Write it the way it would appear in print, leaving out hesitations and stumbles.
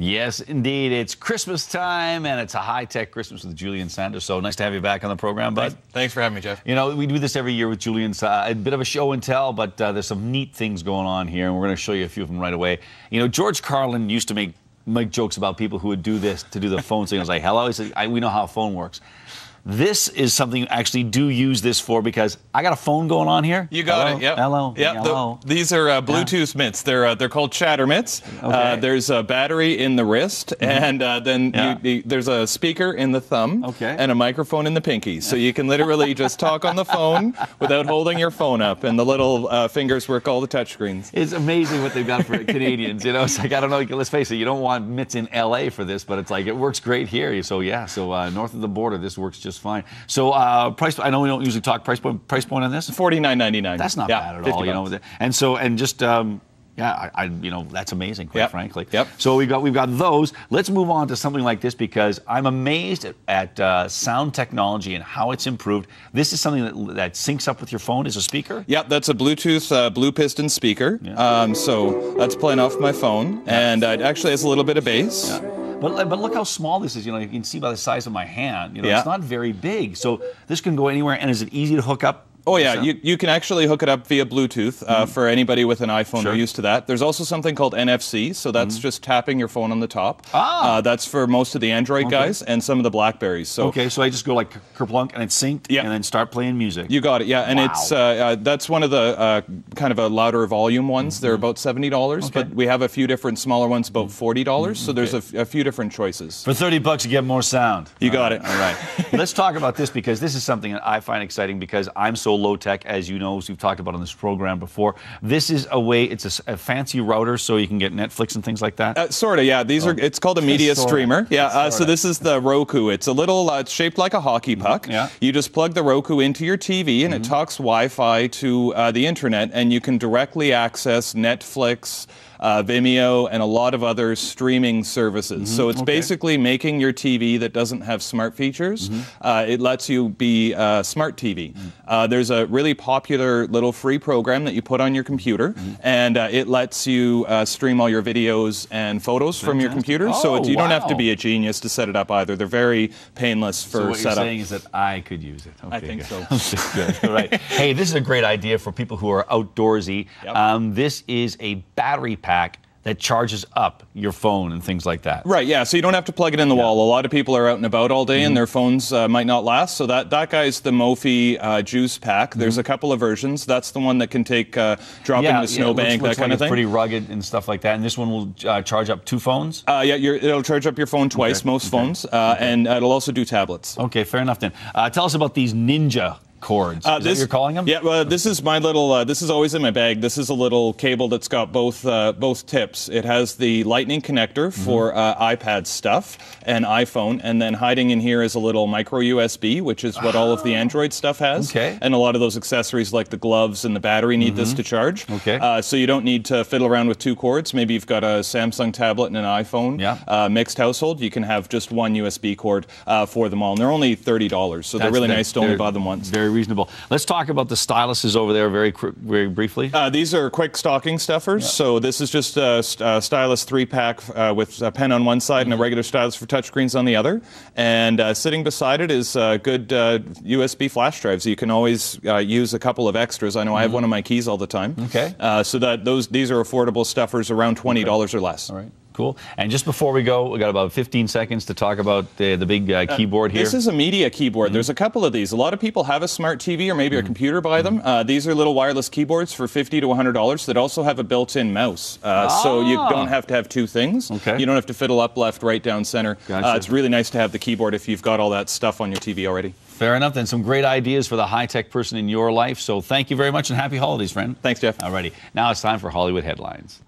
Yes, indeed. It's Christmas time, and it's a high-tech Christmas with Julian Sanders. So nice to have you back on the program, bud. Thanks for having me, Jeff. You know, we do this every year with Julian. A bit of a show and tell, but there's some neat things going on here, and we're going to show you a few of them right away. You know, George Carlin used to make jokes about people who would do this to do the phone signals, like, hello. He said, we know how a phone works. This is something you actually do use this for, because I got a phone going on here. You got it. Yep. Hello. Yep. Hello. These are Bluetooth mitts. They're called chatter mitts. Okay. There's a battery in the wrist, and then there's a speaker in the thumb, and a microphone in the pinky. So you can literally just talk on the phone without holding your phone up, and the little fingers work all the touchscreens. It's amazing what they've got for Canadians. You know, it's like, I don't know. Let's face it. You don't want mitts in L.A. for this, but it's like it works great here. So yeah. So north of the border, this works just fine. So price. I know we don't usually talk price point on this. $49.99. That's not bad at all. You know, and so just. You know, that's amazing, quite frankly. Yep. So we've got those. Let's move on to something like this, because I'm amazed at sound technology and how it's improved. This is something that syncs up with your phone as a speaker? Yep, that's a Bluetooth Blue Piston speaker. Yeah. So that's playing off my phone, and it actually has a little bit of bass. Yeah. But look how small this is. You know, you can see by the size of my hand. You know, it's not very big. So this can go anywhere. And is it easy to hook up? Oh, yeah. You can actually hook it up via Bluetooth for anybody with an iPhone. They're used to that. There's also something called NFC, so that's just tapping your phone on the top. That's for most of the Android guys and some of the Blackberries. So so I just go like kerplunk and it's synced and then start playing music. You got it, yeah. And it's that's one of the kind of a louder volume ones. They're about $70, but we have a few different smaller ones, about $40. So there's a few different choices. For $30, you get more sound. You got it. All right. Let's talk about this, because this is something that I find exciting, because I'm so low tech, as you know, as we've talked about on this program before. This is a way, it's a fancy router, so you can get Netflix and things like that? Sort of, yeah. These are, it's called a media streamer. Yeah, so this is the Roku. It's a little, it's shaped like a hockey puck. Yeah. You just plug the Roku into your TV, and it talks Wi-Fi to the internet, and you can directly access Netflix, Vimeo, and a lot of other streaming services. So it's basically making your TV that doesn't have smart features. It lets you be smart TV. There's a really popular little free program that you put on your computer, and it lets you stream all your videos and photos from your computer. So you don't have to be a genius to set it up either. They're very painless for setup. So what you're saying is that I could use it. I think so. Good. All right. Hey, this is a great idea for people who are outdoorsy. This is a battery pack that charges up your phone and things like that. Right, yeah, so you don't have to plug it in the wall. A lot of people are out and about all day and their phones might not last, so that guy's the Mophie Juice Pack. There's a couple of versions. That's the one that can take drop into the snowbank, that kind of thing. It's pretty rugged and stuff like that, and this one will charge up 2 phones? It'll charge up your phone twice, most phones, and it'll also do tablets. Okay, fair enough then. Tell us about these Ninja cords. Is that what you're calling them? Yeah, well, this is my little, this is always in my bag. This is a little cable that's got both tips. It has the lightning connector for iPad stuff and iPhone, and then hiding in here is a little micro USB, which is what all of the Android stuff has. And a lot of those accessories like the gloves and the battery need this to charge. So you don't need to fiddle around with 2 cords. Maybe you've got a Samsung tablet and an iPhone mixed household. You can have just one USB cord for them all. And they're only $30, so they're really nice to only buy them once. Very reasonable. Let's talk about the styluses over there very briefly. These are quick stocking stuffers. So this is just a stylus 3-pack with a pen on one side and a regular stylus for touchscreens on the other. And sitting beside it is good USB flash drives. You can always use a couple of extras. I know I have one of my keys all the time. So that these are affordable stuffers, around $20 or less. All right. Cool. And just before we go, we got about 15 seconds to talk about the big keyboard here. This is a media keyboard. There's a couple of these. A lot of people have a smart TV or maybe a computer by them. These are little wireless keyboards for $50 to $100 that also have a built-in mouse. So you don't have to have 2 things. You don't have to fiddle up, left, right, down, center. It's really nice to have the keyboard if you've got all that stuff on your TV already. Fair enough. Then some great ideas for the high-tech person in your life. So thank you very much, and happy holidays, friend. Thanks, Jeff. Alrighty. Now it's time for Hollywood Headlines.